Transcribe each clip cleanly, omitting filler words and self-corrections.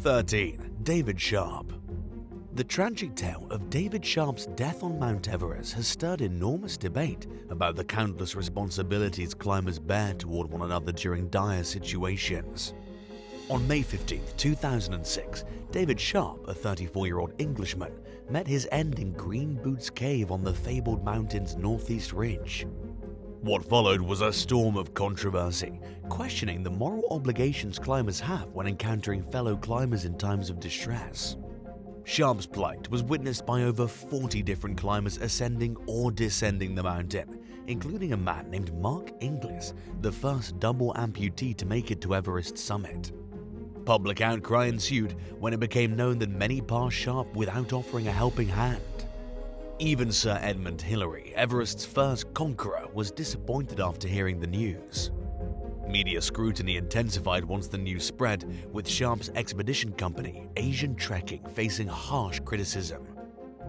13. David Sharp. The tragic tale of David Sharp's death on Mount Everest has stirred enormous debate about the countless responsibilities climbers bear toward one another during dire situations. On May 15, 2006, David Sharp, a 34-year-old Englishman, met his end in Green Boots Cave on the fabled mountain's northeast ridge. What followed was a storm of controversy, questioning the moral obligations climbers have when encountering fellow climbers in times of distress. Sharp's plight was witnessed by over 40 different climbers ascending or descending the mountain, including a man named Mark Inglis, the first double amputee to make it to Everest's summit. Public outcry ensued when it became known that many passed Sharp without offering a helping hand. Even Sir Edmund Hillary, Everest's first conqueror, was disappointed after hearing the news. Media scrutiny intensified once the news spread, with Sharp's expedition company, Asian Trekking, facing harsh criticism.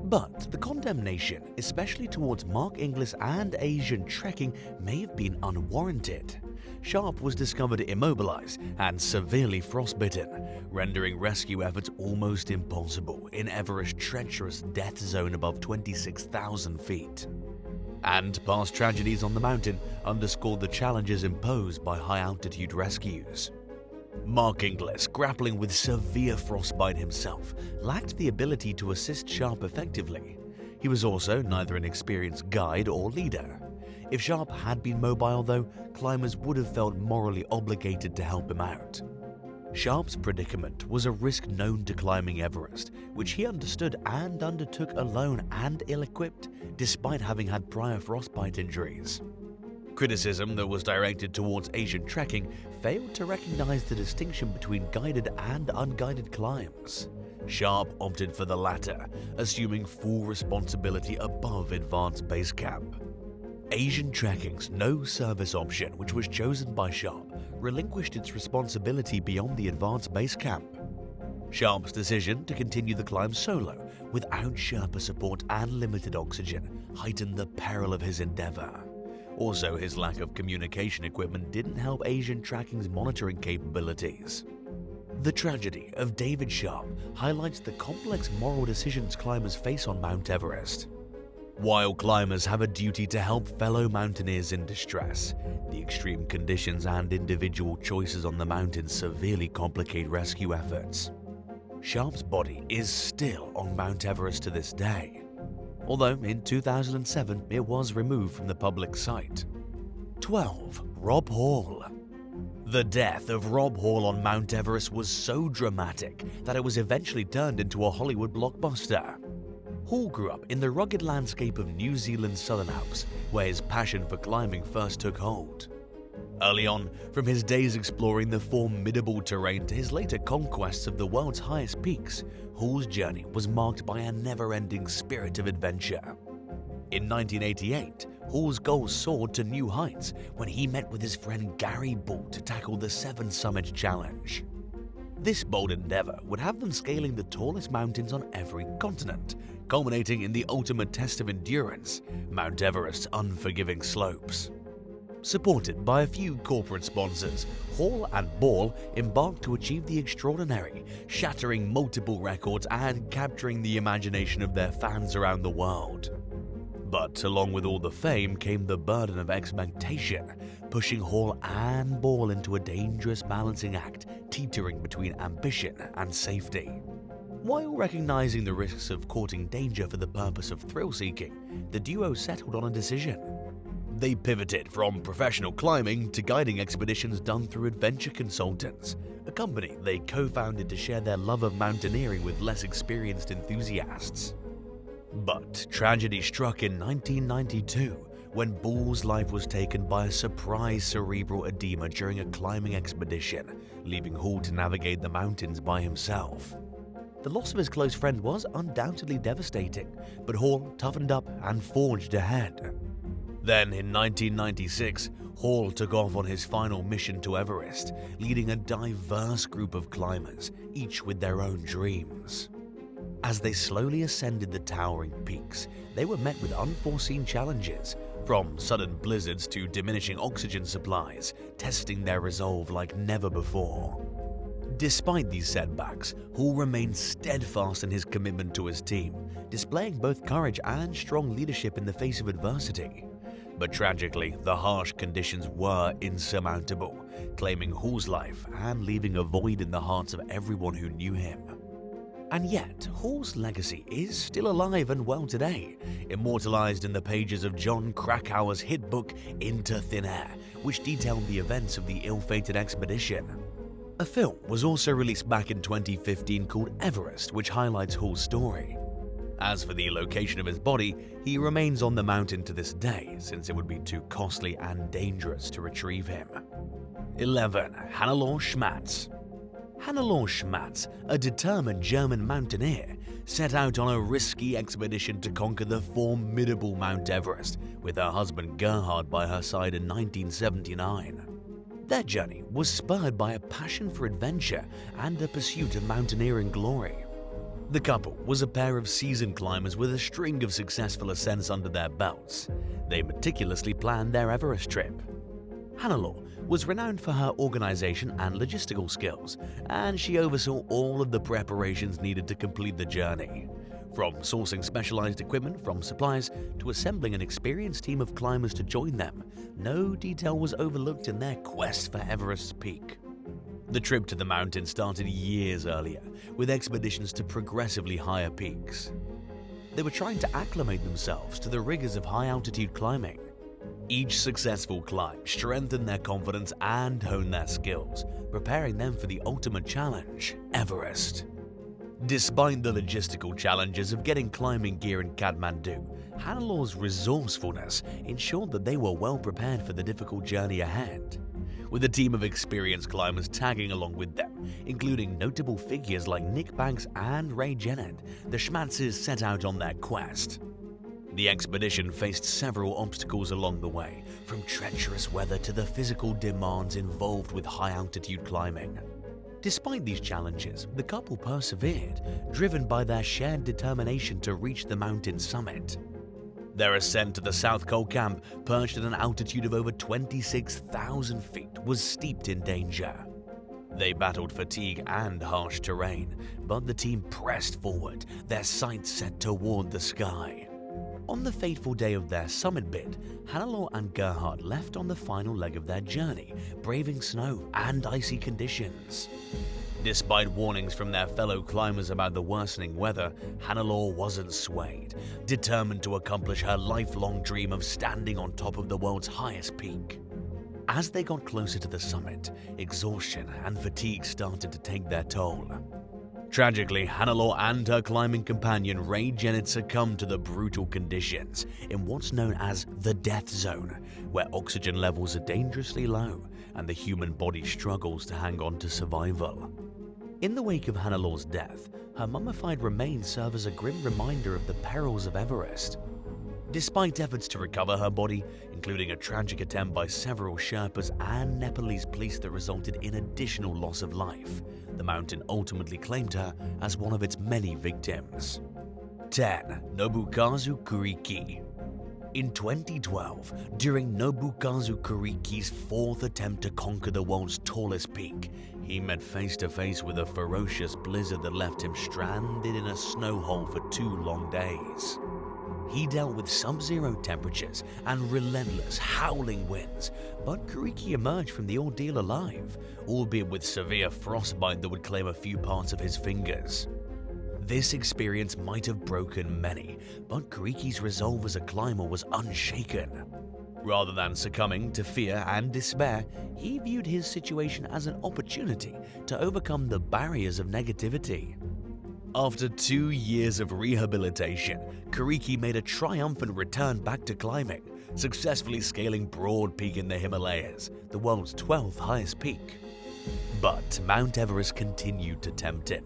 But the condemnation, especially towards Mark Inglis and Asian Trekking, may have been unwarranted. Sharp was discovered immobilized and severely frostbitten, rendering rescue efforts almost impossible in Everest's treacherous death zone above 26,000 feet. And past tragedies on the mountain underscored the challenges imposed by high-altitude rescues. Mark Inglis, grappling with severe frostbite himself, lacked the ability to assist Sharp effectively. He was also neither an experienced guide or leader. If Sharp had been mobile, though, climbers would have felt morally obligated to help him out. Sharp's predicament was a risk known to climbing Everest, which he understood and undertook alone and ill-equipped, despite having had prior frostbite injuries. Criticism that was directed towards Asian Trekking failed to recognize the distinction between guided and unguided climbs. Sharp opted for the latter, assuming full responsibility above Advanced Base Camp. Asian Trekking's no-service option, which was chosen by Sharp, relinquished its responsibility beyond the Advanced Base Camp. Sharp's decision to continue the climb solo, without Sherpa support and limited oxygen, heightened the peril of his endeavor. Also, his lack of communication equipment didn't help Asian Trekking's monitoring capabilities. The tragedy of David Sharp highlights the complex moral decisions climbers face on Mount Everest. While climbers have a duty to help fellow mountaineers in distress, the extreme conditions and individual choices on the mountain severely complicate rescue efforts. Sharp's body is still on Mount Everest to this day, although in 2007 it was removed from the public site. 12. Rob Hall. The death of Rob Hall on Mount Everest was so dramatic that it was eventually turned into a Hollywood blockbuster. Hall grew up in the rugged landscape of New Zealand's Southern Alps, where his passion for climbing first took hold. Early on, from his days exploring the formidable terrain to his later conquests of the world's highest peaks, Hall's journey was marked by a never-ending spirit of adventure. In 1988, Hall's goals soared to new heights when he met with his friend Gary Bull to tackle the Seven Summit Challenge. This bold endeavor would have them scaling the tallest mountains on every continent, culminating in the ultimate test of endurance, Mount Everest's unforgiving slopes. Supported by a few corporate sponsors, Hall and Ball embarked to achieve the extraordinary, shattering multiple records and capturing the imagination of their fans around the world. But along with all the fame came the burden of expectation, pushing Hall and Ball into a dangerous balancing act, teetering between ambition and safety. While recognizing the risks of courting danger for the purpose of thrill-seeking, the duo settled on a decision. They pivoted from professional climbing to guiding expeditions done through Adventure Consultants, a company they co-founded to share their love of mountaineering with less experienced enthusiasts. But tragedy struck in 1992 when Ball's life was taken by a surprise cerebral edema during a climbing expedition, leaving Hall to navigate the mountains by himself. The loss of his close friend was undoubtedly devastating, but Hall toughened up and forged ahead. Then, in 1996, Hall took off on his final mission to Everest, leading a diverse group of climbers, each with their own dreams. As they slowly ascended the towering peaks, they were met with unforeseen challenges, from sudden blizzards to diminishing oxygen supplies, testing their resolve like never before. Despite these setbacks, Hall remained steadfast in his commitment to his team, displaying both courage and strong leadership in the face of adversity. But tragically, the harsh conditions were insurmountable, claiming Hall's life and leaving a void in the hearts of everyone who knew him. And yet, Hall's legacy is still alive and well today, immortalized in the pages of John Krakauer's hit book Into Thin Air, which detailed the events of the ill-fated expedition. A film was also released back in 2015 called Everest, which highlights Hall's story. As for the location of his body, he remains on the mountain to this day, since it would be too costly and dangerous to retrieve him. 11. Hannelore Schmatz. Hannelore Schmatz, a determined German mountaineer, set out on a risky expedition to conquer the formidable Mount Everest, with her husband Gerhard by her side in 1979. Their journey was spurred by a passion for adventure and a pursuit of mountaineering glory. The couple was a pair of seasoned climbers with a string of successful ascents under their belts. They meticulously planned their Everest trip. Hannelore was renowned for her organization and logistical skills, and she oversaw all of the preparations needed to complete the journey. From sourcing specialized equipment from suppliers to assembling an experienced team of climbers to join them, no detail was overlooked in their quest for Everest's peak. The trip to the mountain started years earlier, with expeditions to progressively higher peaks. They were trying to acclimate themselves to the rigors of high-altitude climbing. Each successful climb strengthened their confidence and honed their skills, preparing them for the ultimate challenge, Everest. Despite the logistical challenges of getting climbing gear in Kathmandu, Hannelore's resourcefulness ensured that they were well prepared for the difficult journey ahead. With a team of experienced climbers tagging along with them, including notable figures like Nick Banks and Ray Jennett, the Schmatzes set out on their quest. The expedition faced several obstacles along the way, from treacherous weather to the physical demands involved with high-altitude climbing. Despite these challenges, the couple persevered, driven by their shared determination to reach the mountain summit. Their ascent to the South Col camp, perched at an altitude of over 26,000 feet, was steeped in danger. They battled fatigue and harsh terrain, but the team pressed forward, their sights set toward the sky. On the fateful day of their summit bid, Hannelore and Gerhard left on the final leg of their journey, braving snow and icy conditions. Despite warnings from their fellow climbers about the worsening weather, Hannelore wasn't swayed, determined to accomplish her lifelong dream of standing on top of the world's highest peak. As they got closer to the summit, exhaustion and fatigue started to take their toll. Tragically, Hannelore and her climbing companion Ray Jennett succumbed to the brutal conditions in what's known as the death zone, where oxygen levels are dangerously low and the human body struggles to hang on to survival. In the wake of Hannelore's death, her mummified remains serve as a grim reminder of the perils of Everest. Despite efforts to recover her body, including a tragic attempt by several Sherpas and Nepalese police that resulted in additional loss of life, the mountain ultimately claimed her as one of its many victims. 10. Nobukazu Kuriki. In 2012, during Nobukazu Kuriki's fourth attempt to conquer the world's tallest peak, he met face-to-face with a ferocious blizzard that left him stranded in a snow hole for 2 long days. He dealt with sub-zero temperatures and relentless, howling winds, but Kuriki emerged from the ordeal alive, albeit with severe frostbite that would claim a few parts of his fingers. This experience might have broken many, but Kuriki's resolve as a climber was unshaken. Rather than succumbing to fear and despair, he viewed his situation as an opportunity to overcome the barriers of negativity. After 2 years of rehabilitation, Kuriki made a triumphant return back to climbing, successfully scaling Broad Peak in the Himalayas, the world's 12th highest peak. But Mount Everest continued to tempt him.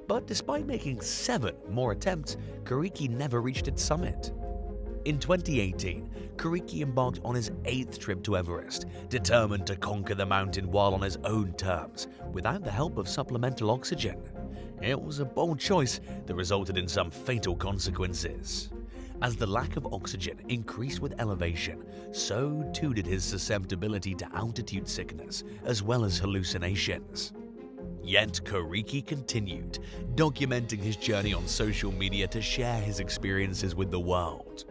But despite making 7 more attempts, Kuriki never reached its summit. In 2018, Kuriki embarked on his 8th trip to Everest, determined to conquer the mountain while on his own terms, without the help of supplemental oxygen. It was a bold choice that resulted in some fatal consequences. As the lack of oxygen increased with elevation, so too did his susceptibility to altitude sickness, as well as hallucinations. Yet Kuriki continued, documenting his journey on social media to share his experiences with the world.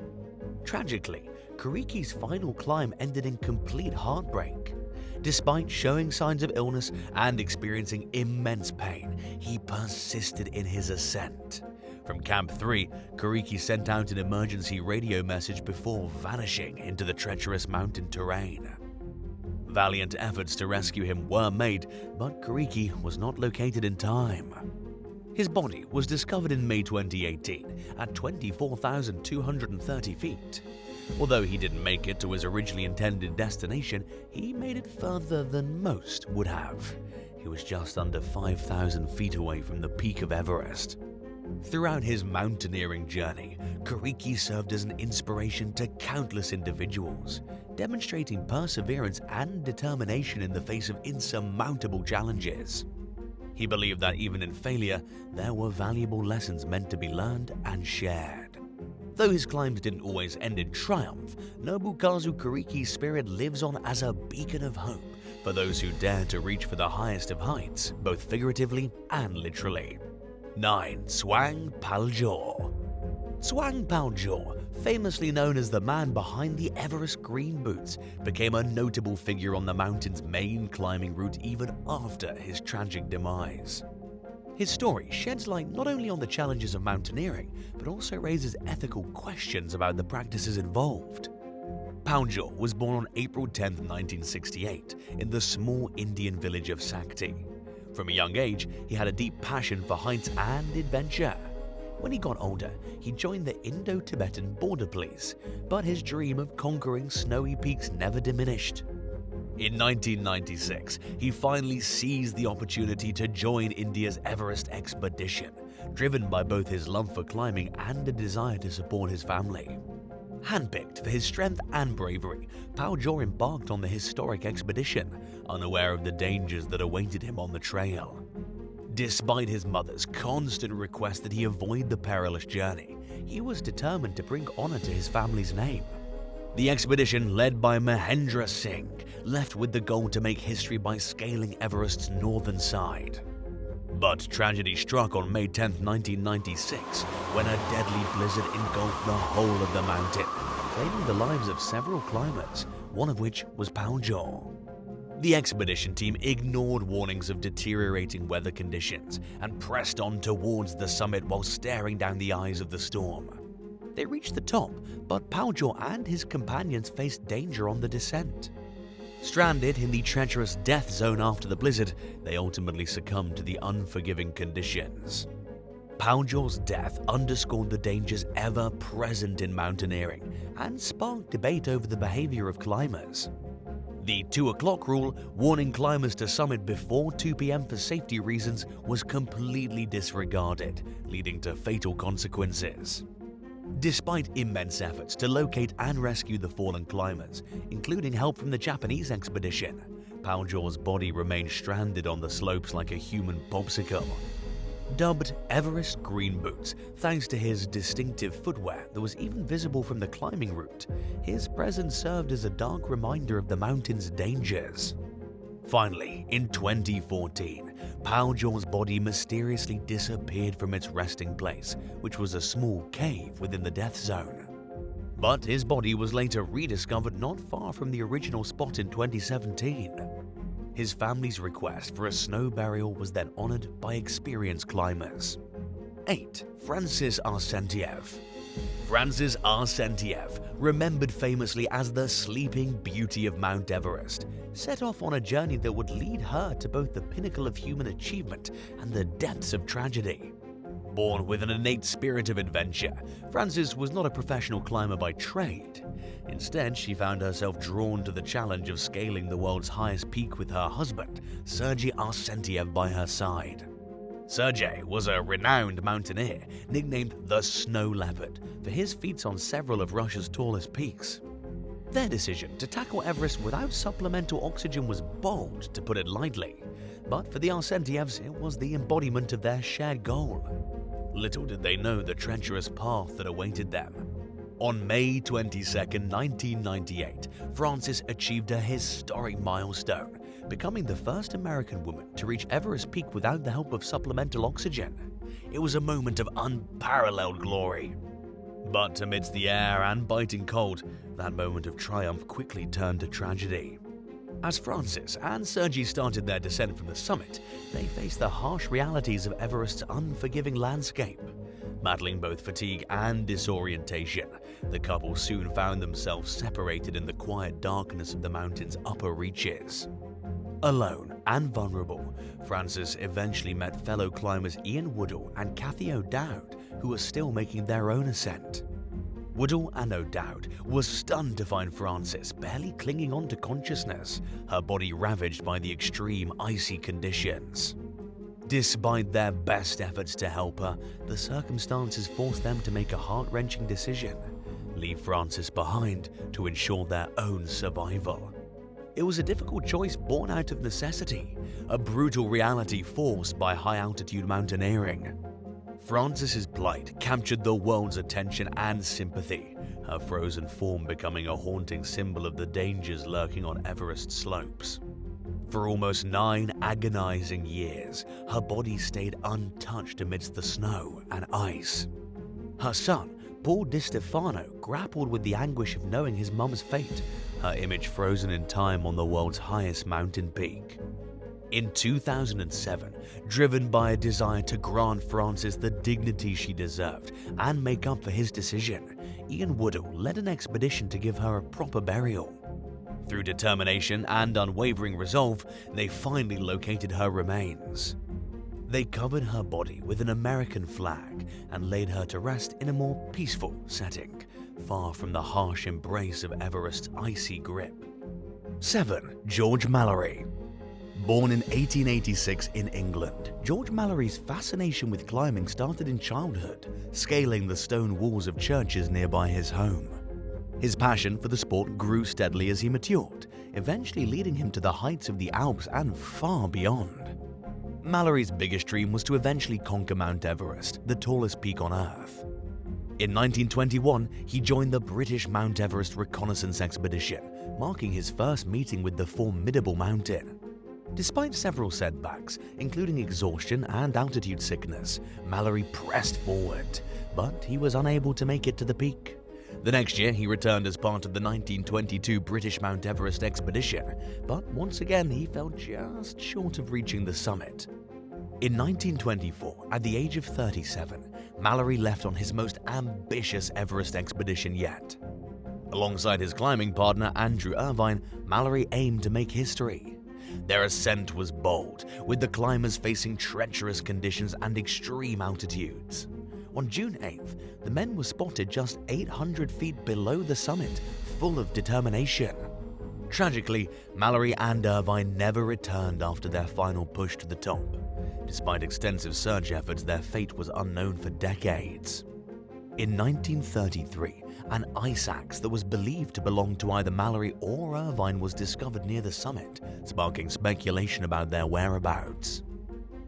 Tragically, Kuriki's final climb ended in complete heartbreak. Despite showing signs of illness and experiencing immense pain, he persisted in his ascent. From Camp 3, Kuriki sent out an emergency radio message before vanishing into the treacherous mountain terrain. Valiant efforts to rescue him were made, but Kuriki was not located in time. His body was discovered in May 2018 at 24,230 feet. Although he didn't make it to his originally intended destination, he made it further than most would have. He was just under 5,000 feet away from the peak of Everest. Throughout his mountaineering journey, Kuriki served as an inspiration to countless individuals, demonstrating perseverance and determination in the face of insurmountable challenges. He believed that even in failure, there were valuable lessons meant to be learned and shared. Though his climbs didn't always end in triumph, Nobukazu Kuriki's spirit lives on as a beacon of hope for those who dare to reach for the highest of heights, both figuratively and literally. 9. Tsewang Paljor. Tsewang Paljor, famously known as the man behind the Everest Green Boots, became a notable figure on the mountain's main climbing route even after his tragic demise. His story sheds light not only on the challenges of mountaineering, but also raises ethical questions about the practices involved. Paljor was born on April 10, 1968, in the small Indian village of Sakti. From a young age, he had a deep passion for heights and adventure. When he got older, he joined the Indo-Tibetan border police, but his dream of conquering snowy peaks never diminished. In 1996, he finally seized the opportunity to join India's Everest expedition, driven by both his love for climbing and a desire to support his family. Handpicked for his strength and bravery, Paljor embarked on the historic expedition, unaware of the dangers that awaited him on the trail. Despite his mother's constant request that he avoid the perilous journey, he was determined to bring honor to his family's name. The expedition, led by Mahendra Singh, left with the goal to make history by scaling Everest's northern side. But tragedy struck on May 10, 1996, when a deadly blizzard engulfed the whole of the mountain, claiming the lives of several climbers, one of which was Paljor. The expedition team ignored warnings of deteriorating weather conditions and pressed on towards the summit while staring down the eyes of the storm. They reached the top, but Paljor and his companions faced danger on the descent. Stranded in the treacherous death zone after the blizzard, they ultimately succumbed to the unforgiving conditions. Paljor's death underscored the dangers ever present in mountaineering and sparked debate over the behavior of climbers. The 2 o'clock rule, warning climbers to summit before 2 p.m. for safety reasons, was completely disregarded, leading to fatal consequences. Despite immense efforts to locate and rescue the fallen climbers, including help from the Japanese expedition, Paljor's body remained stranded on the slopes like a human popsicle. Dubbed Everest Green Boots, thanks to his distinctive footwear that was even visible from the climbing route, his presence served as a dark reminder of the mountain's dangers. Finally, in 2014, Paljor's body mysteriously disappeared from its resting place, which was a small cave within the death zone. But his body was later rediscovered not far from the original spot in 2017. His family's request for a snow burial was then honored by experienced climbers. 8. Francys Arsentiev. Francys Arsentiev, remembered famously as the Sleeping Beauty of Mount Everest, set off on a journey that would lead her to both the pinnacle of human achievement and the depths of tragedy. Born with an innate spirit of adventure, Francys was not a professional climber by trade. Instead, she found herself drawn to the challenge of scaling the world's highest peak with her husband, Sergei Arsentiev, by her side. Sergei was a renowned mountaineer, nicknamed the Snow Leopard, for his feats on several of Russia's tallest peaks. Their decision to tackle Everest without supplemental oxygen was bold, to put it lightly, but for the Arsentievs, it was the embodiment of their shared goal. Little did they know the treacherous path that awaited them. On May 22, 1998, Francys achieved a historic milestone, becoming the first American woman to reach Everest Peak without the help of supplemental oxygen. It was a moment of unparalleled glory. But amidst the air and biting cold, that moment of triumph quickly turned to tragedy. As Francys and Sergei started their descent from the summit, they faced the harsh realities of Everest's unforgiving landscape. Battling both fatigue and disorientation, the couple soon found themselves separated in the quiet darkness of the mountain's upper reaches. Alone and vulnerable, Francys eventually met fellow climbers Ian Woodall and Cathy O'Dowd, who were still making their own ascent. Woodall and O'Dowd were stunned to find Francys barely clinging on to consciousness, her body ravaged by the extreme icy conditions. Despite their best efforts to help her, the circumstances forced them to make a heart-wrenching decision: leave Francys behind to ensure their own survival. It was a difficult choice born out of necessity, a brutal reality forced by high-altitude mountaineering. Francys's plight captured the world's attention and sympathy, her frozen form becoming a haunting symbol of the dangers lurking on Everest slopes. For almost 9 agonizing years, her body stayed untouched amidst the snow and ice. Her son, Paul Di Stefano, grappled with the anguish of knowing his mum's fate, her image frozen in time on the world's highest mountain peak. In 2007, driven by a desire to grant Francys the dignity she deserved and make up for his decision, Ian Woodall led an expedition to give her a proper burial. Through determination and unwavering resolve, they finally located her remains. They covered her body with an American flag and laid her to rest in a more peaceful setting, far from the harsh embrace of Everest's icy grip. 7. George Mallory. Born in 1886 in England, George Mallory's fascination with climbing started in childhood, scaling the stone walls of churches nearby his home. His passion for the sport grew steadily as he matured, eventually leading him to the heights of the Alps and far beyond. Mallory's biggest dream was to eventually conquer Mount Everest, the tallest peak on Earth. In 1921, he joined the British Mount Everest Reconnaissance Expedition, marking his first meeting with the formidable mountain. Despite several setbacks, including exhaustion and altitude sickness, Mallory pressed forward, but he was unable to make it to the peak. The next year, he returned as part of the 1922 British Mount Everest expedition, but once again he fell just short of reaching the summit. In 1924, at the age of 37, Mallory left on his most ambitious Everest expedition yet. Alongside his climbing partner Andrew Irvine, Mallory aimed to make history. Their ascent was bold, with the climbers facing treacherous conditions and extreme altitudes. On June 8th, the men were spotted just 800 feet below the summit, full of determination. Tragically, Mallory and Irvine never returned after their final push to the top. Despite extensive search efforts, their fate was unknown for decades. In 1933, an ice axe that was believed to belong to either Mallory or Irvine was discovered near the summit, sparking speculation about their whereabouts.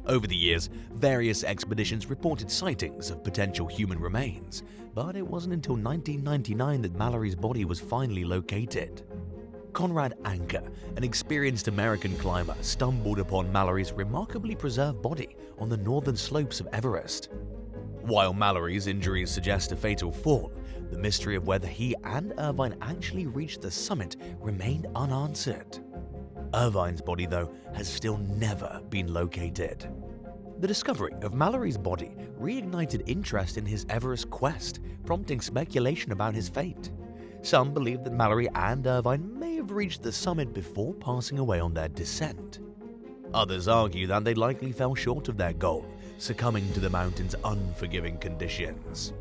Over the years, various expeditions reported sightings of potential human remains, but it wasn't until 1999 that Mallory's body was finally located. Conrad Anker, an experienced American climber, stumbled upon Mallory's remarkably preserved body on the northern slopes of Everest. While Mallory's injuries suggest a fatal fall, the mystery of whether he and Irvine actually reached the summit remained unanswered. Irvine's body, though, has still never been located. The discovery of Mallory's body reignited interest in his Everest quest, prompting speculation about his fate. Some believe that Mallory and Irvine may have reached the summit before passing away on their descent. Others argue that they likely fell short of their goal, succumbing to the mountain's unforgiving conditions.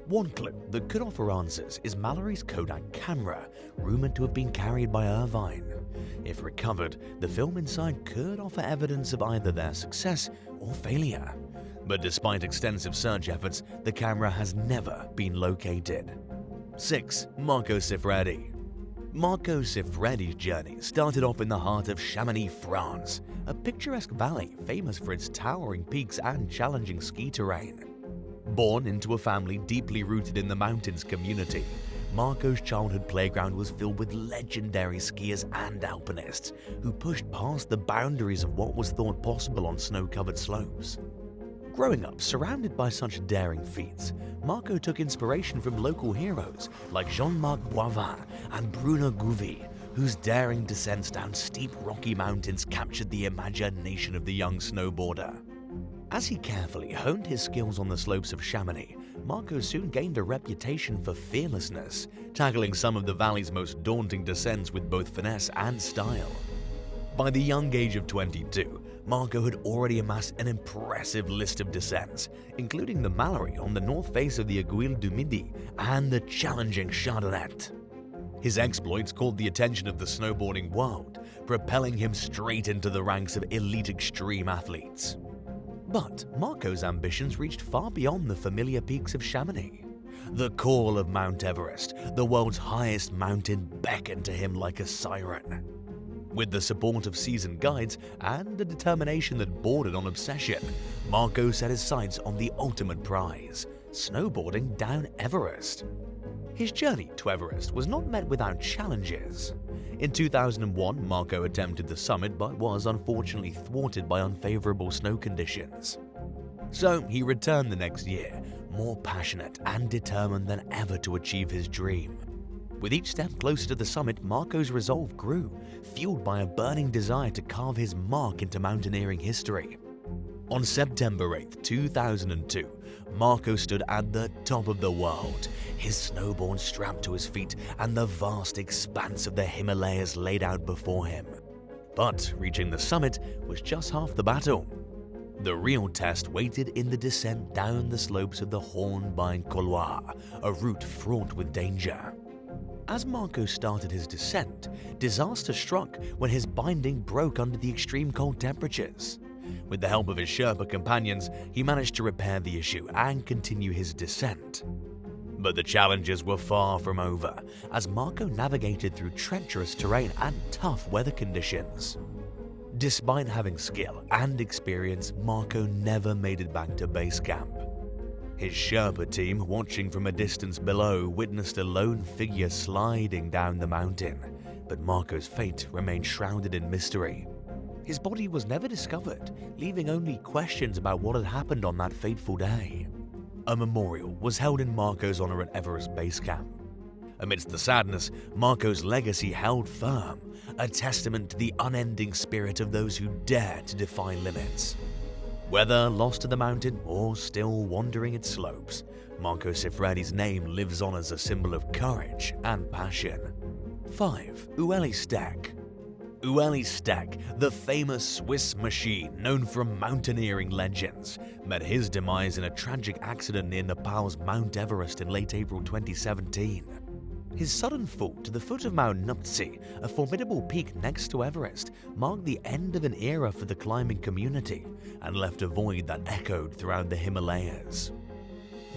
One clue that could offer answers is Mallory's Kodak camera, rumored to have been carried by Irvine. If recovered, the film inside could offer evidence of either their success or failure. But despite extensive search efforts, the camera has never been located. 6. Marco Siffredi. Marco Siffredi's journey started off in the heart of Chamonix, France, a picturesque valley famous for its towering peaks and challenging ski terrain. Born into a family deeply rooted in the mountains community, Marco's childhood playground was filled with legendary skiers and alpinists who pushed past the boundaries of what was thought possible on snow-covered slopes. Growing up surrounded by such daring feats, Marco took inspiration from local heroes like Jean-Marc Boivin and Bruno Gouvi, whose daring descents down steep rocky mountains captured the imagination of the young snowboarder. As he carefully honed his skills on the slopes of Chamonix, Marco soon gained a reputation for fearlessness, tackling some of the valley's most daunting descents with both finesse and style. By the young age of 22, Marco had already amassed an impressive list of descents, including the Mallory on the north face of the Aiguille du Midi and the challenging Chardonnette. His exploits caught the attention of the snowboarding world, propelling him straight into the ranks of elite extreme athletes. But Marco's ambitions reached far beyond the familiar peaks of Chamonix. The call of Mount Everest, the world's highest mountain, beckoned to him like a siren. With the support of seasoned guides and a determination that bordered on obsession, Marco set his sights on the ultimate prize, snowboarding down Everest. His journey to Everest was not met without challenges. In 2001, Marco attempted the summit but was unfortunately thwarted by unfavorable snow conditions. So he returned the next year, more passionate and determined than ever to achieve his dream. With each step closer to the summit, Marco's resolve grew, fueled by a burning desire to carve his mark into mountaineering history. On September 8, 2002, Marco stood at the top of the world, his snowboard strapped to his feet and the vast expanse of the Himalayas laid out before him. But reaching the summit was just half the battle. The real test waited in the descent down the slopes of the Hornbein-Couloir, a route fraught with danger. As Marco started his descent, disaster struck when his binding broke under the extreme cold temperatures. With the help of his Sherpa companions, he managed to repair the issue and continue his descent. But the challenges were far from over, as Marco navigated through treacherous terrain and tough weather conditions. Despite having skill and experience, Marco never made it back to base camp. His Sherpa team, watching from a distance below, witnessed a lone figure sliding down the mountain, but Marco's fate remained shrouded in mystery. His body was never discovered, leaving only questions about what had happened on that fateful day. A memorial was held in Marco's honor at Everest Base Camp. Amidst the sadness, Marco's legacy held firm, a testament to the unending spirit of those who dare to defy limits. Whether lost to the mountain or still wandering its slopes, Marco Siffredi's name lives on as a symbol of courage and passion. 5. Ueli Steck. Ueli Steck, the famous Swiss machine known from mountaineering legends, met his demise in a tragic accident near Nepal's Mount Everest in late April 2017. His sudden fall to the foot of Mount Nuptse, a formidable peak next to Everest, marked the end of an era for the climbing community and left a void that echoed throughout the Himalayas.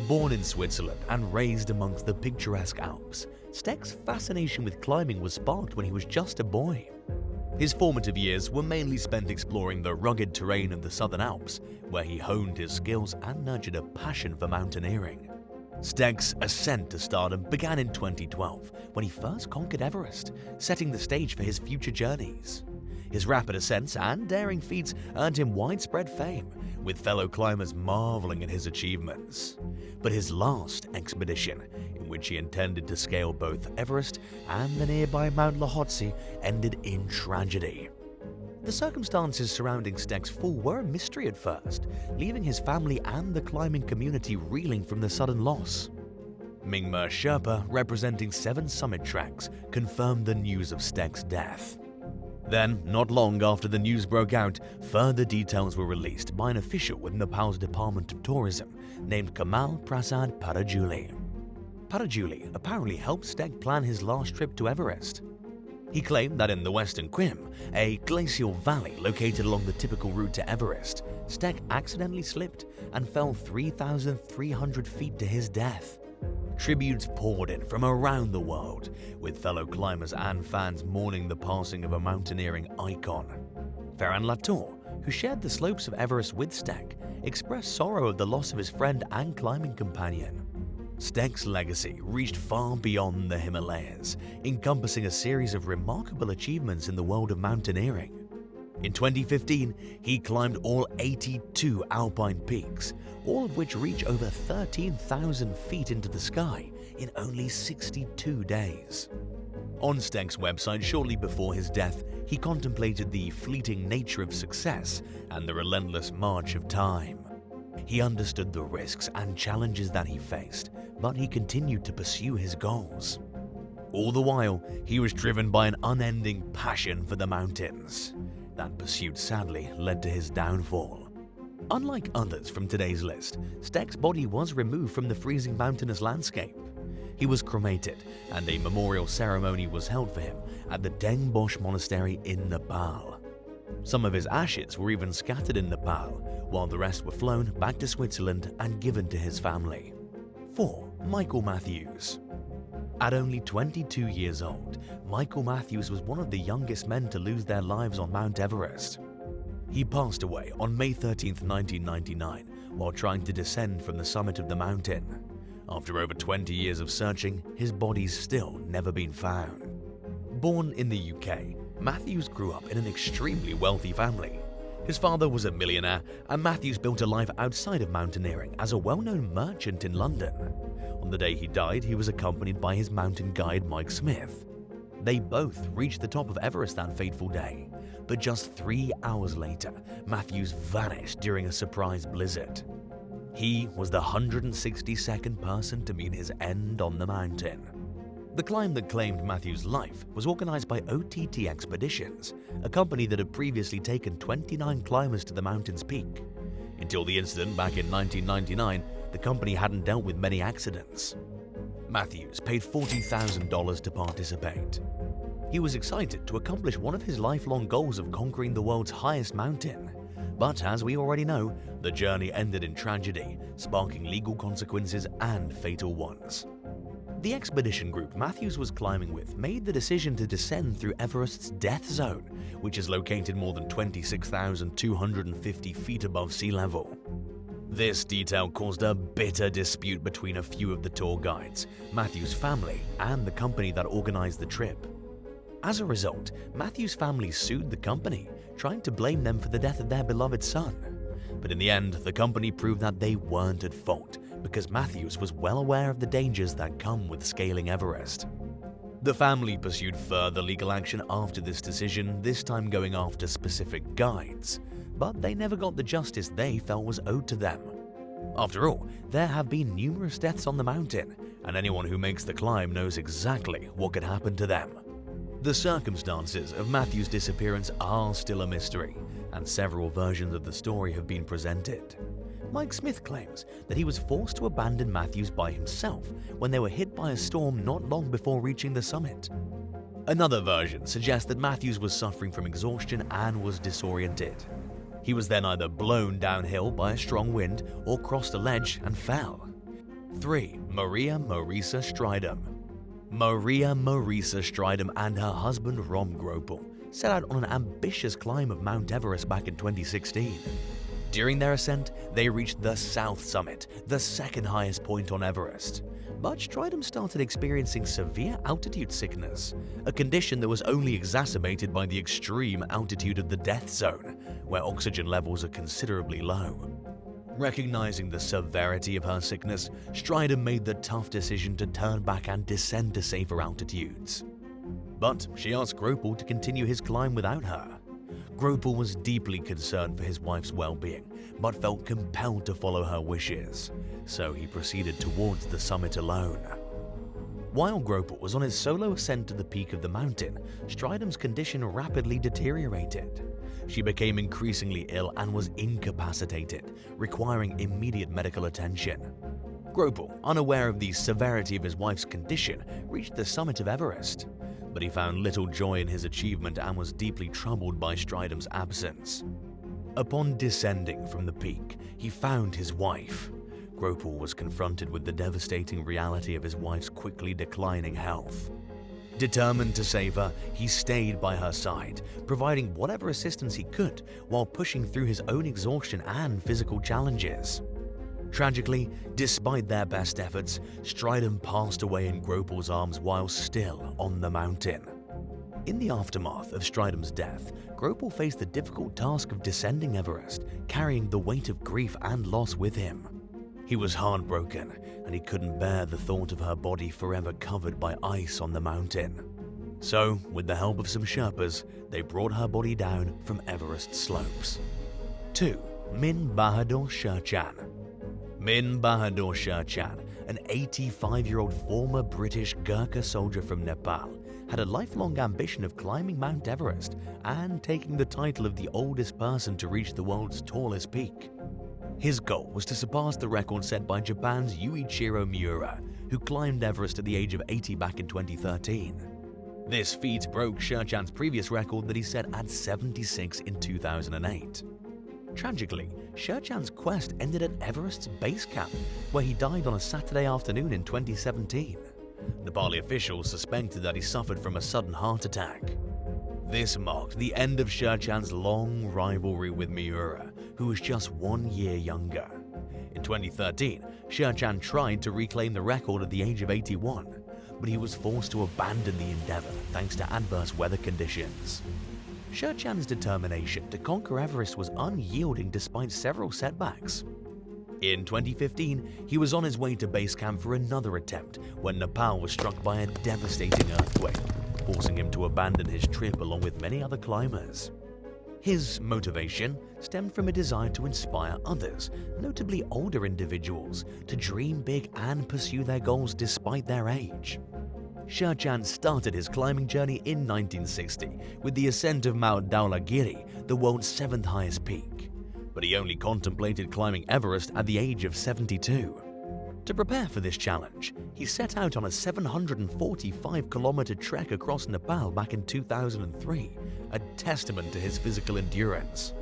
Born in Switzerland and raised amongst the picturesque Alps, Steck's fascination with climbing was sparked when he was just a boy. His formative years were mainly spent exploring the rugged terrain of the Southern Alps, where he honed his skills and nurtured a passion for mountaineering. Steck's ascent to stardom began in 2012 when he first conquered Everest, setting the stage for his future journeys. His rapid ascents and daring feats earned him widespread fame, with fellow climbers marveling at his achievements. But his last expedition, in which he intended to scale both Everest and the nearby Mount Lhotse, ended in tragedy. The circumstances surrounding Steck's fall were a mystery at first, leaving his family and the climbing community reeling from the sudden loss. Mingmer Sherpa, representing 7 summit tracks, confirmed the news of Steck's death. Then, not long after the news broke out, further details were released by an official with Nepal's Department of Tourism named Kamal Prasad Parajuli. Parajuli apparently helped Steck plan his last trip to Everest. He claimed that in the Western Krim, a glacial valley located along the typical route to Everest, Steck accidentally slipped and fell 3,300 feet to his death. Tributes poured in from around the world, with fellow climbers and fans mourning the passing of a mountaineering icon. Ferran Latour, who shared the slopes of Everest with Steck, expressed sorrow of the loss of his friend and climbing companion. Steck's legacy reached far beyond the Himalayas, encompassing a series of remarkable achievements in the world of mountaineering. In 2015, he climbed all 82 alpine peaks, all of which reach over 13,000 feet into the sky in only 62 days. On Steck's website shortly before his death, he contemplated the fleeting nature of success and the relentless march of time. He understood the risks and challenges that he faced, but he continued to pursue his goals. All the while, he was driven by an unending passion for the mountains. That pursuit sadly led to his downfall. Unlike others from today's list, Steck's body was removed from the freezing mountainous landscape. He was cremated, and a memorial ceremony was held for him at the Deng Bosch Monastery in Nepal. Some of his ashes were even scattered in Nepal, while the rest were flown back to Switzerland and given to his family. 4. Michael Matthews. At only 22 years old, Michael Matthews was one of the youngest men to lose their lives on Mount Everest. He passed away on May 13, 1999, while trying to descend from the summit of the mountain. After over 20 years of searching, his body's still never been found. Born in the UK, Matthews grew up in an extremely wealthy family. His father was a millionaire, and Matthews built a life outside of mountaineering as a well-known merchant in London. On the day he died, he was accompanied by his mountain guide Mike Smith. They both reached the top of Everest that fateful day, but just 3 hours later, Matthews vanished during a surprise blizzard. He was the 162nd person to meet his end on the mountain. The climb that claimed Matthews' life was organized by OTT Expeditions, a company that had previously taken 29 climbers to the mountain's peak. Until the incident back in 1999, the company hadn't dealt with many accidents. Matthews paid $40,000 to participate. He was excited to accomplish one of his lifelong goals of conquering the world's highest mountain. But as we already know, the journey ended in tragedy, sparking legal consequences and fatal ones. The expedition group Matthews was climbing with made the decision to descend through Everest's death zone, which is located more than 26,250 feet above sea level. This detail caused a bitter dispute between a few of the tour guides, Matthews' family, and the company that organized the trip. As a result, Matthews' family sued the company, trying to blame them for the death of their beloved son. But in the end, the company proved that they weren't at fault, because Matthews was well aware of the dangers that come with scaling Everest. The family pursued further legal action after this decision, this time going after specific guides, but they never got the justice they felt was owed to them. After all, there have been numerous deaths on the mountain, and anyone who makes the climb knows exactly what could happen to them. The circumstances of Matthews' disappearance are still a mystery, and several versions of the story have been presented. Mike Smith claims that he was forced to abandon Matthews by himself when they were hit by a storm not long before reaching the summit. Another version suggests that Matthews was suffering from exhaustion and was disoriented. He was then either blown downhill by a strong wind or crossed a ledge and fell. 3. Maria Marisa Strydom. Maria Marisa Strydom and her husband Rom Gropel set out on an ambitious climb of Mount Everest back in 2016. During their ascent, they reached the south summit, the second highest point on Everest. But Strydom started experiencing severe altitude sickness, a condition that was only exacerbated by the extreme altitude of the death zone, where oxygen levels are considerably low. Recognizing the severity of her sickness, Strydom made the tough decision to turn back and descend to safer altitudes. But she asked Gropel to continue his climb without her. Gropel was deeply concerned for his wife's well-being, but felt compelled to follow her wishes, so he proceeded towards the summit alone. While Gropel was on his solo ascent to the peak of the mountain, Strydom's condition rapidly deteriorated. She became increasingly ill and was incapacitated, requiring immediate medical attention. Gropel, unaware of the severity of his wife's condition, reached the summit of Everest. But he found little joy in his achievement and was deeply troubled by Strydom's absence. Upon descending from the peak, he found his wife. Gropel was confronted with the devastating reality of his wife's quickly declining health. Determined to save her, he stayed by her side, providing whatever assistance he could while pushing through his own exhaustion and physical challenges. Tragically, despite their best efforts, Strydom passed away in Gropal's arms while still on the mountain. In the aftermath of Strydom's death, Gropal faced the difficult task of descending Everest, carrying the weight of grief and loss with him. He was heartbroken, and he couldn't bear the thought of her body forever covered by ice on the mountain. So, with the help of some Sherpas, they brought her body down from Everest slopes. 2. Min Bahadur Sherchan. Min Bahadur Sherchan, an 85-year-old former British Gurkha soldier from Nepal, had a lifelong ambition of climbing Mount Everest and taking the title of the oldest person to reach the world's tallest peak. His goal was to surpass the record set by Japan's Yuichiro Miura, who climbed Everest at the age of 80 back in 2013. This feat broke Sherchan's previous record that he set at 76 in 2008. Tragically, Sherchan's quest ended at Everest's base camp, where he died on a Saturday afternoon in 2017. Nepali officials suspected that he suffered from a sudden heart attack. This marked the end of Sherchan's long rivalry with Miura, who was just 1 year younger. In 2013, Sherchan tried to reclaim the record at the age of 81, but he was forced to abandon the endeavor thanks to adverse weather conditions. Sherchan's determination to conquer Everest was unyielding despite several setbacks. In 2015, he was on his way to base camp for another attempt when Nepal was struck by a devastating earthquake, forcing him to abandon his trip along with many other climbers. His motivation stemmed from a desire to inspire others, notably older individuals, to dream big and pursue their goals despite their age. Sherchan started his climbing journey in 1960 with the ascent of Mount Dhaulagiri, the world's 7th highest peak. But he only contemplated climbing Everest at the age of 72. To prepare for this challenge, he set out on a 745-kilometer trek across Nepal back in 2003, a testament to his physical endurance.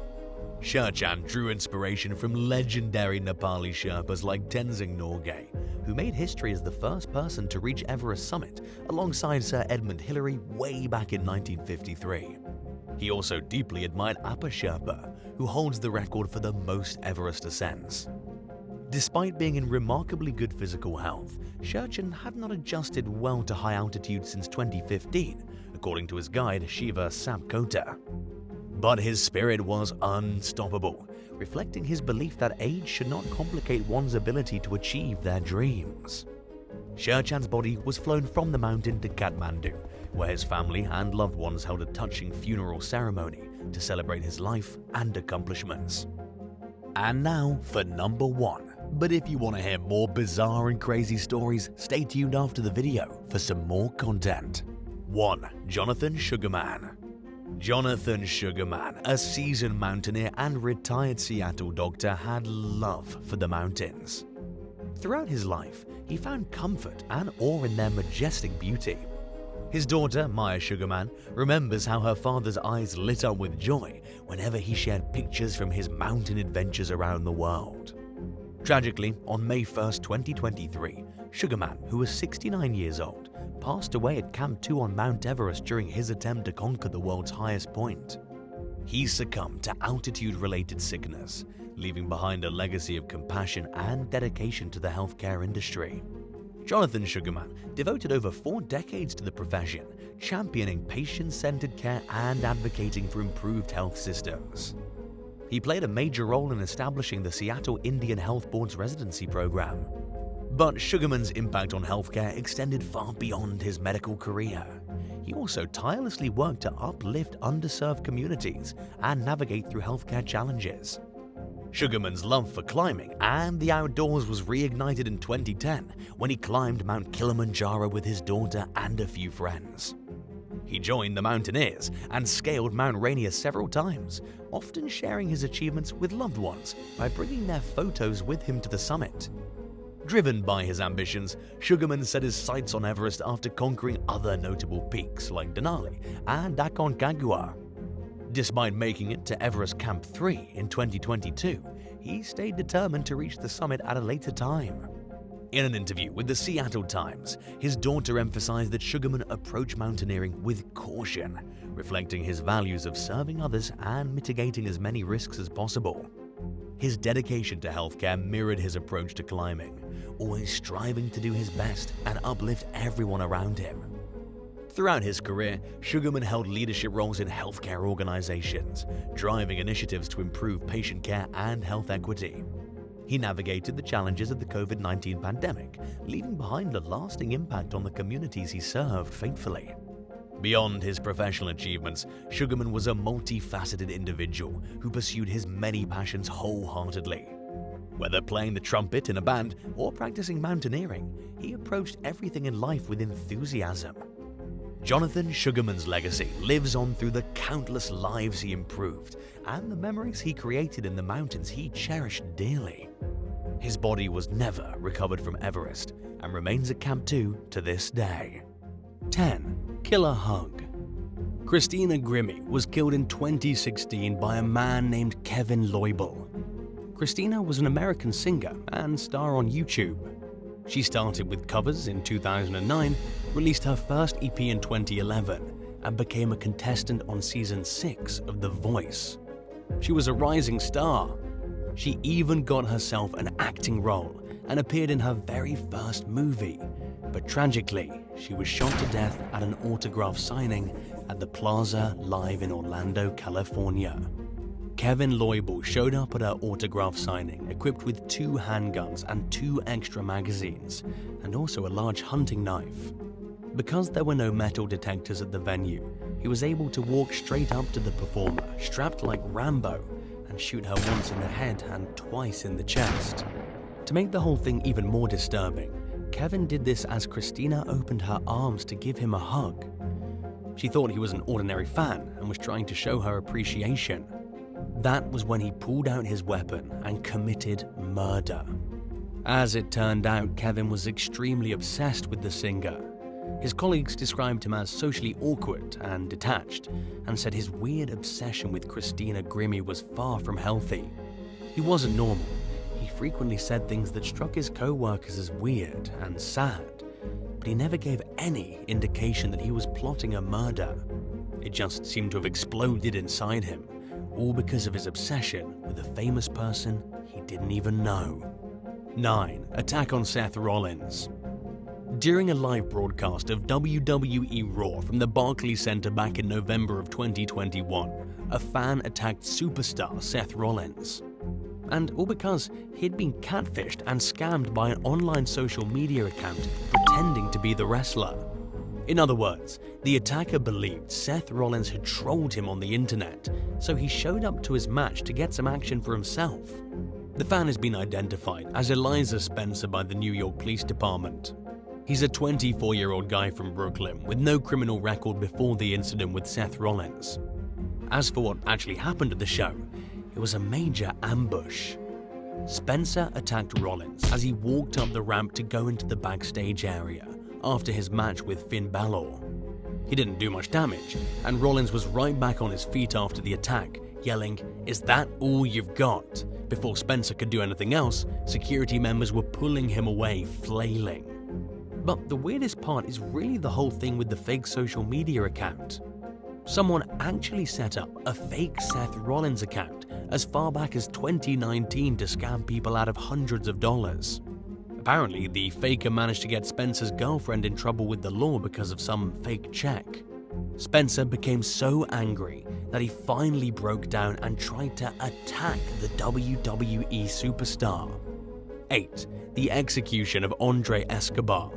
Sherchan drew inspiration from legendary Nepali Sherpas like Tenzing Norgay, who made history as the first person to reach Everest summit alongside Sir Edmund Hillary way back in 1953. He also deeply admired Apa Sherpa, who holds the record for the most Everest ascents. Despite being in remarkably good physical health, Sherchan had not adjusted well to high altitude since 2015, according to his guide Shiva Sapkota. But his spirit was unstoppable, reflecting his belief that age should not complicate one's ability to achieve their dreams. Sherchan's body was flown from the mountain to Kathmandu, where his family and loved ones held a touching funeral ceremony to celebrate his life and accomplishments. And now for number 1. But if you want to hear more bizarre and crazy stories, stay tuned after the video for some more content. 1. Jonathan Sugarman. Jonathan Sugarman, a seasoned mountaineer and retired Seattle doctor, had love for the mountains. Throughout his life, he found comfort and awe in their majestic beauty. His daughter, Maya Sugarman, remembers how her father's eyes lit up with joy whenever he shared pictures from his mountain adventures around the world. Tragically, on May 1, 2023, Sugarman, who was 69 years old, passed away at Camp 2 on Mount Everest during his attempt to conquer the world's highest point. He succumbed to altitude-related sickness, leaving behind a legacy of compassion and dedication to the healthcare industry. Jonathan Sugarman devoted over 4 decades to the profession, championing patient-centered care and advocating for improved health systems. He played a major role in establishing the Seattle Indian Health Board's residency program. But Sugarman's impact on healthcare extended far beyond his medical career. He also tirelessly worked to uplift underserved communities and navigate through healthcare challenges. Sugarman's love for climbing and the outdoors was reignited in 2010 when he climbed Mount Kilimanjaro with his daughter and a few friends. He joined the Mountaineers and scaled Mount Rainier several times, often sharing his achievements with loved ones by bringing their photos with him to the summit. Driven by his ambitions, Sugarman set his sights on Everest after conquering other notable peaks like Denali and Aconcagua. Despite making it to Everest Camp 3 in 2022, he stayed determined to reach the summit at a later time. In an interview with the Seattle Times, his daughter emphasized that Sugarman approached mountaineering with caution, reflecting his values of serving others and mitigating as many risks as possible. His dedication to healthcare mirrored his approach to climbing, always striving to do his best and uplift everyone around him. Throughout his career, Sugarman held leadership roles in healthcare organizations, driving initiatives to improve patient care and health equity. He navigated the challenges of the COVID-19 pandemic, leaving behind a lasting impact on the communities he served faithfully. Beyond his professional achievements, Sugarman was a multifaceted individual who pursued his many passions wholeheartedly. Whether playing the trumpet in a band or practicing mountaineering, he approached everything in life with enthusiasm. Jonathan Sugarman's legacy lives on through the countless lives he improved and the memories he created in the mountains he cherished dearly. His body was never recovered from Everest and remains at Camp 2 to this day. 10. Killer Hug. Christina Grimmie was killed in 2016 by a man named Kevin Loibl. Christina was an American singer and star on YouTube. She started with covers in 2009, released her first EP in 2011, and became a contestant on season 6 of The Voice. She was a rising star. She even got herself an acting role and appeared in her very first movie. But tragically, she was shot to death at an autograph signing at the Plaza Live in Orlando, California. Kevin Loibl showed up at her autograph signing equipped with 2 handguns and 2 extra magazines, and also a large hunting knife. Because there were no metal detectors at the venue, he was able to walk straight up to the performer, strapped like Rambo, and shoot her once in the head and twice in the chest. To make the whole thing even more disturbing, Kevin did this as Christina opened her arms to give him a hug. She thought he was an ordinary fan and was trying to show her appreciation. That was when he pulled out his weapon and committed murder. As it turned out, Kevin was extremely obsessed with the singer. His colleagues described him as socially awkward and detached, and said his weird obsession with Christina Grimmie was far from healthy. He wasn't normal. He frequently said things that struck his co-workers as weird and sad, but he never gave any indication that he was plotting a murder. It just seemed to have exploded inside him, all because of his obsession with a famous person he didn't even know. 9. Attack on Seth Rollins. During a live broadcast of WWE Raw from the Barclays Center back in November of 2021, a fan attacked superstar Seth Rollins. And all because he'd been catfished and scammed by an online social media account pretending to be the wrestler. In other words, the attacker believed Seth Rollins had trolled him on the internet, so he showed up to his match to get some action for himself. The fan has been identified as Eliza Spencer by the New York Police Department. He's a 24-year-old guy from Brooklyn with no criminal record before the incident with Seth Rollins. As for what actually happened at the show, it was a major ambush. Spencer attacked Rollins as he walked up the ramp to go into the backstage area after his match with Finn Balor. He didn't do much damage, and Rollins was right back on his feet after the attack, yelling, "Is that all you've got?" Before Spencer could do anything else, security members were pulling him away, flailing. But the weirdest part is really the whole thing with the fake social media account. Someone actually set up a fake Seth Rollins account as far back as 2019 to scam people out of hundreds of dollars. Apparently, the faker managed to get Spencer's girlfriend in trouble with the law because of some fake check. Spencer became so angry that he finally broke down and tried to attack the WWE superstar. 8. The execution of Andre Escobar.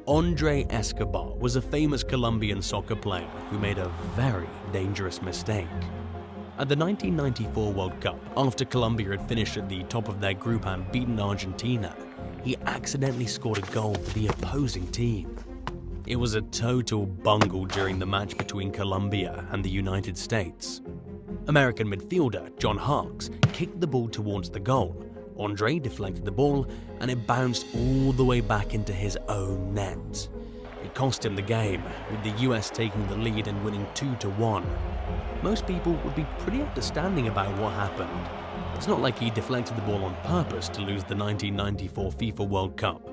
Andre Escobar was a famous Colombian soccer player who made a very dangerous mistake. At the 1994 World Cup, after Colombia had finished at the top of their group and beaten Argentina, he accidentally scored a goal for the opposing team. It was a total bungle during the match between Colombia and the United States. American midfielder John Harkes kicked the ball towards the goal. Andre deflected the ball and it bounced all the way back into his own net. It cost him the game, with the US taking the lead and winning 2-1. Most people would be pretty understanding about what happened. It's not like he deflected the ball on purpose to lose the 1994 FIFA World Cup.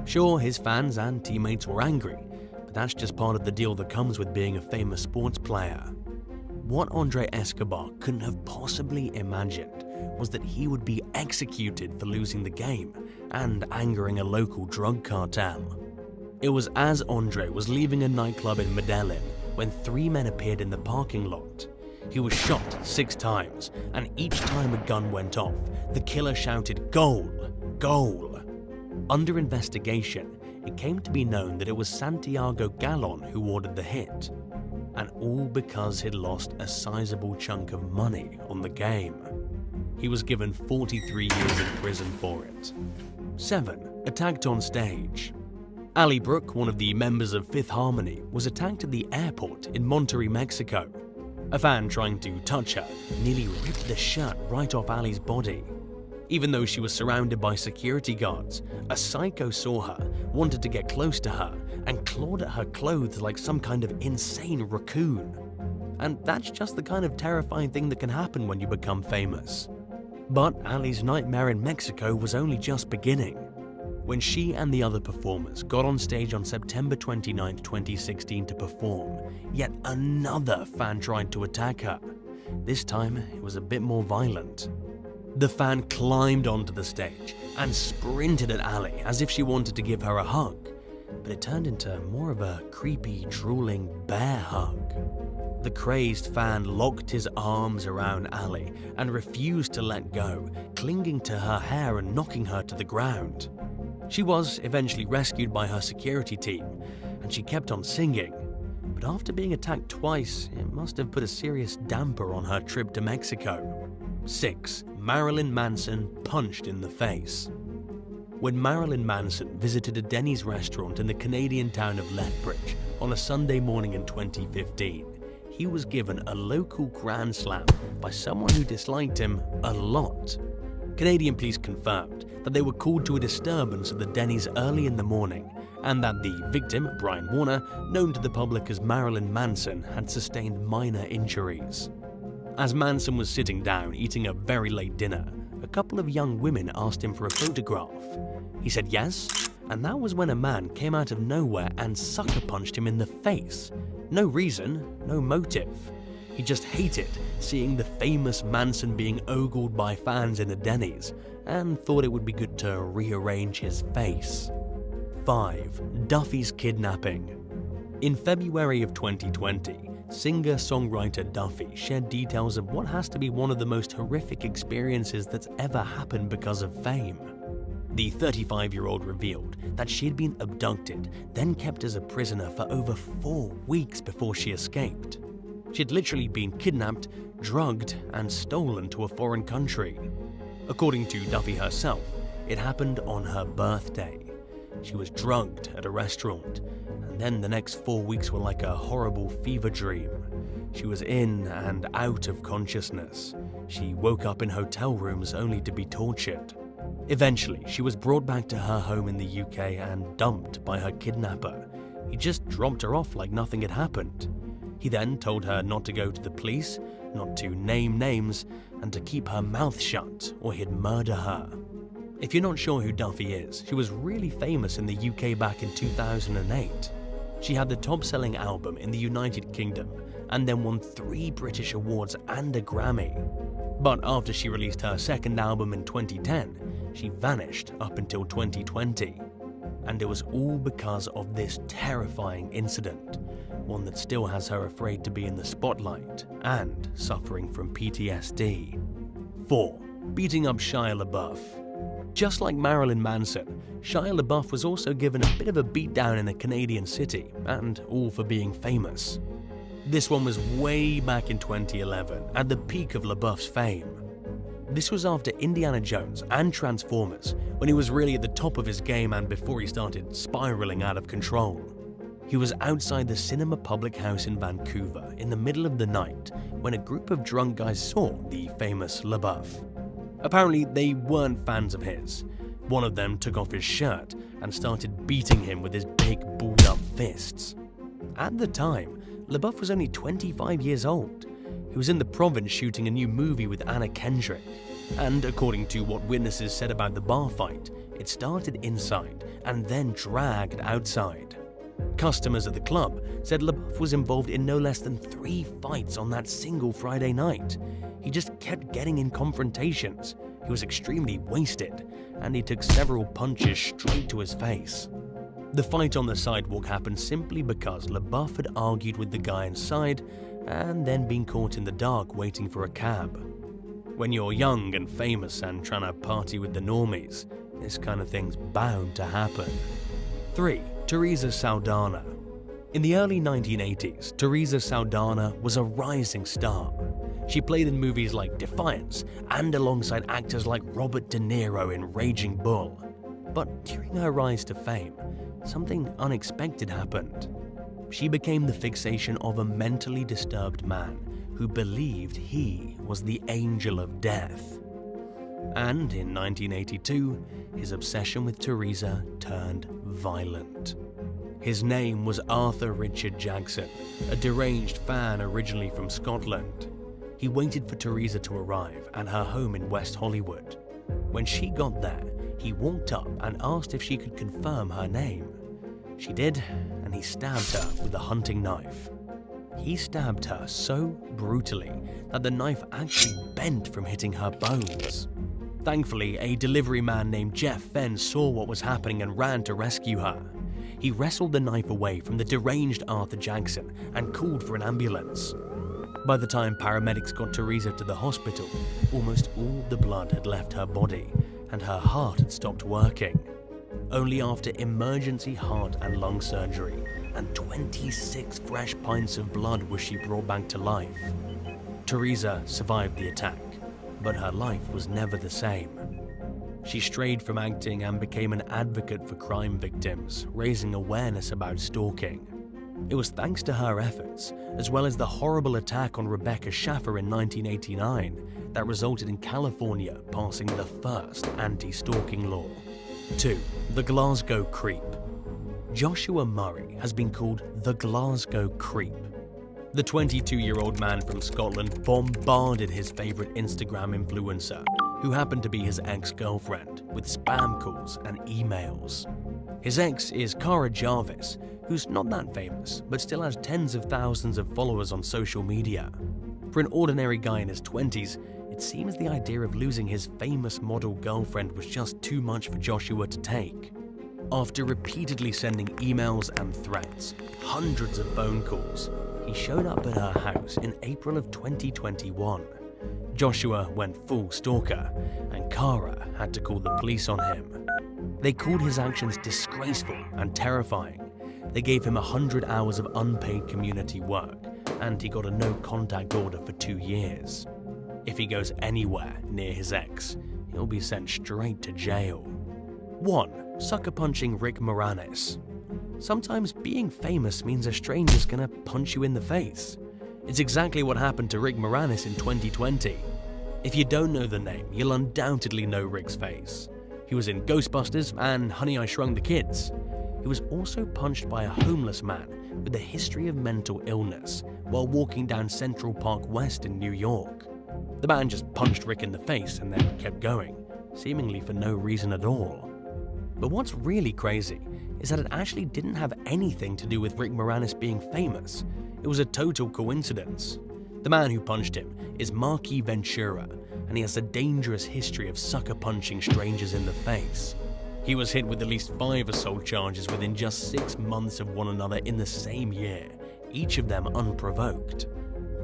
Sure, his fans and teammates were angry, but that's just part of the deal that comes with being a famous sports player. What Andre Escobar couldn't have possibly imagined was that he would be executed for losing the game and angering a local drug cartel. It was as Andre was leaving a nightclub in Medellin when 3 men appeared in the parking lot. He was shot 6 times, and each time a gun went off, the killer shouted, "Goal! Goal!" Under investigation, it came to be known that it was Santiago Gallon who ordered the hit, and all because he'd lost a sizable chunk of money on the game. He was given 43 years in prison for it. 7. Attacked on stage. Ali Brooke, one of the members of Fifth Harmony, was attacked at the airport in Monterrey, Mexico. A fan trying to touch her nearly ripped the shirt right off Ali's body. Even though she was surrounded by security guards, a psycho saw her, wanted to get close to her, and clawed at her clothes like some kind of insane raccoon. And that's just the kind of terrifying thing that can happen when you become famous. But Ali's nightmare in Mexico was only just beginning. When she and the other performers got on stage on September 29, 2016 to perform, yet another fan tried to attack her. This time, it was a bit more violent. The fan climbed onto the stage and sprinted at Ali as if she wanted to give her a hug, but it turned into more of a creepy, drooling bear hug. The crazed fan locked his arms around Ali and refused to let go, clinging to her hair and knocking her to the ground. She was eventually rescued by her security team, and she kept on singing. But after being attacked twice, it must have put a serious damper on her trip to Mexico. 6. Marilyn Manson punched in the face. When Marilyn Manson visited a Denny's restaurant in the Canadian town of Lethbridge on a Sunday morning in 2015, he was given a local grand slam by someone who disliked him a lot. Canadian police confirmed that they were called to a disturbance at the Denny's early in the morning, and that the victim, Brian Warner, known to the public as Marilyn Manson, had sustained minor injuries. As Manson was sitting down eating a very late dinner, a couple of young women asked him for a photograph. He said yes, and that was when a man came out of nowhere and sucker punched him in the face. No reason, no motive. He just hated seeing the famous Manson being ogled by fans in a Denny's and thought it would be good to rearrange his face. 5. Duffy's kidnapping. In February of 2020, singer-songwriter Duffy shared details of what has to be one of the most horrific experiences that's ever happened because of fame. The 35-year-old revealed that she had been abducted, then kept as a prisoner for over 4 weeks before she escaped. She had literally been kidnapped, drugged, and stolen to a foreign country. According to Duffy herself, it happened on her birthday. She was drugged at a restaurant, and then the next 4 weeks were like a horrible fever dream. She was in and out of consciousness. She woke up in hotel rooms only to be tortured. Eventually, she was brought back to her home in the UK and dumped by her kidnapper. He just dropped her off like nothing had happened. He then told her not to go to the police, not to name names, and to keep her mouth shut or he'd murder her. If you're not sure who Duffy is, she was really famous in the UK back in 2008. She had the top-selling album in the United Kingdom and then won 3 British awards and a Grammy. But after she released her second album in 2010, she vanished up until 2020. And it was all because of this terrifying incident, one that still has her afraid to be in the spotlight and suffering from PTSD. 4. Beating up Shia LaBeouf. Just like Marilyn Manson, Shia LaBeouf was also given a bit of a beatdown in a Canadian city, and all for being famous. This one was way back in 2011, at the peak of LaBeouf's fame. This was after Indiana Jones and Transformers, when he was really at the top of his game and before he started spiraling out of control. He was outside the Cinema Public House in Vancouver in the middle of the night when a group of drunk guys saw the famous LaBeouf. Apparently, they weren't fans of his. One of them took off his shirt and started beating him with his big, balled-up fists. At the time, LaBeouf was only 25 years old. He was in the province shooting a new movie with Anna Kendrick, and according to what witnesses said about the bar fight, it started inside and then dragged outside. Customers at the club said LaBeouf was involved in no less than 3 fights on that single Friday night. He just kept getting in confrontations. He was extremely wasted, and he took several punches straight to his face. The fight on the sidewalk happened simply because LaBeouf had argued with the guy inside and then been caught in the dark waiting for a cab. When you're young and famous and trying to party with the normies, this kind of thing's bound to happen. 3. Teresa Saldana. In the early 1980s, Teresa Saldana was a rising star. She played in movies like Defiance and alongside actors like Robert De Niro in Raging Bull. But during her rise to fame, something unexpected happened. She became the fixation of a mentally disturbed man who believed he was the angel of death. And in 1982, his obsession with Teresa turned violent. His name was Arthur Richard Jackson, a deranged fan originally from Scotland. He waited for Teresa to arrive at her home in West Hollywood. When she got there, he walked up and asked if she could confirm her name. She did, and he stabbed her with a hunting knife. He stabbed her so brutally that the knife actually bent from hitting her bones. Thankfully, a delivery man named Jeff Fenn saw what was happening and ran to rescue her. He wrestled the knife away from the deranged Arthur Jackson and called for an ambulance. By the time paramedics got Teresa to the hospital, almost all the blood had left her body and her heart had stopped working. Only after emergency heart and lung surgery and 26 fresh pints of blood was she brought back to life. Teresa survived the attack, but her life was never the same. She strayed from acting and became an advocate for crime victims, raising awareness about stalking. It was thanks to her efforts, as well as the horrible attack on Rebecca Schaffer in 1989, that resulted in California passing the first anti-stalking law. 2. The Glasgow Creep. Joshua Murray has been called the Glasgow Creep. The 22-year-old man from Scotland bombarded his favorite Instagram influencer, who happened to be his ex-girlfriend, with spam calls and emails. His ex is Cara Jarvis, who's not that famous, but still has tens of thousands of followers on social media. For an ordinary guy in his 20s, it seems the idea of losing his famous model girlfriend was just too much for Joshua to take. After repeatedly sending emails and threats, hundreds of phone calls, he showed up at her house in April of 2021. Joshua went full stalker, and Cara had to call the police on him. They called his actions disgraceful and terrifying. They gave him 100 hours of unpaid community work, and he got a no-contact order for 2 years. If he goes anywhere near his ex, he'll be sent straight to jail. 1. Sucker-punching Rick Moranis. Sometimes being famous means a stranger's gonna punch you in the face. It's exactly what happened to Rick Moranis in 2020. If you don't know the name, you'll undoubtedly know Rick's face. He was in Ghostbusters and Honey, I Shrunk the Kids. He was also punched by a homeless man with a history of mental illness while walking down Central Park West in New York. The man just punched Rick in the face and then kept going, seemingly for no reason at all. But what's really crazy is that it actually didn't have anything to do with Rick Moranis being famous. It was a total coincidence. The man who punched him is Marky Ventura, and he has a dangerous history of sucker punching strangers in the face. He was hit with at least 5 assault charges within just 6 months of one another in the same year, each of them unprovoked.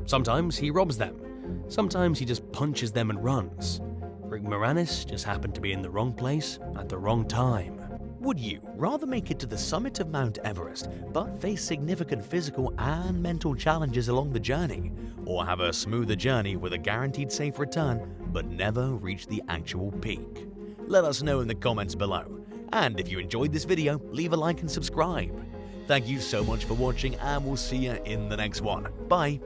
Sometimes he robs them, sometimes he just punches them and runs. Rick Moranis just happened to be in the wrong place at the wrong time. Would you rather make it to the summit of Mount Everest but face significant physical and mental challenges along the journey, or have a smoother journey with a guaranteed safe return but never reach the actual peak? Let us know in the comments below. And if you enjoyed this video, leave a like and subscribe. Thank you so much for watching, and we'll see you in the next one. Bye!